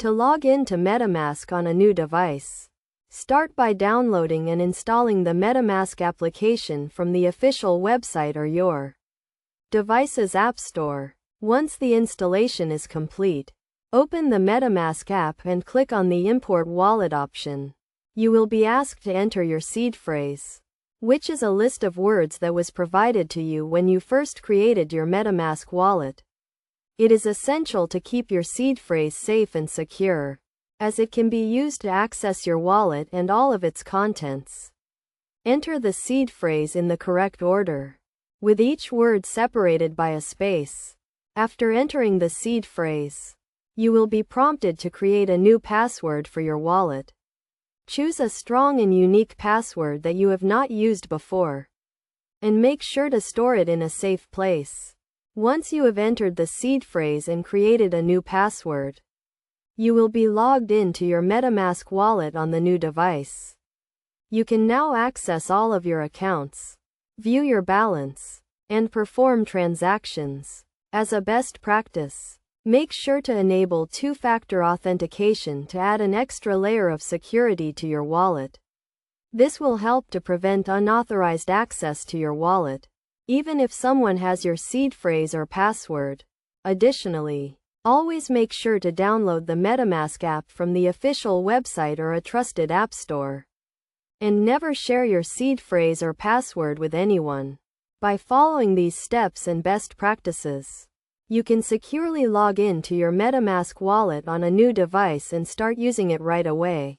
To log in to Metamask on a new device, start by downloading and installing the Metamask application from the official website or your device's App Store. Once the installation is complete, open the Metamask app and click on the Import Wallet option. You will be asked to enter your seed phrase, which is a list of words that was provided to you when you first created your Metamask wallet. It is essential to keep your seed phrase safe and secure, as it can be used to access your wallet and all of its contents. Enter the seed phrase in the correct order, with each word separated by a space. After entering the seed phrase, you will be prompted to create a new password for your wallet. Choose a strong and unique password that you have not used before, and make sure to store it in a safe place. Once you have entered the seed phrase and created a new password, you will be logged in to your Metamask wallet on the new device. You can now access all of your accounts, view your balance, and perform transactions. As a best practice, make sure to enable two-factor authentication to add an extra layer of security to your wallet. This will help to prevent unauthorized access to your wallet, even if someone has your seed phrase or password. Additionally, always make sure to download the Metamask app from the official website or a trusted app store. And never share your seed phrase or password with anyone. By following these steps and best practices, you can securely log in to your Metamask wallet on a new device and start using it right away.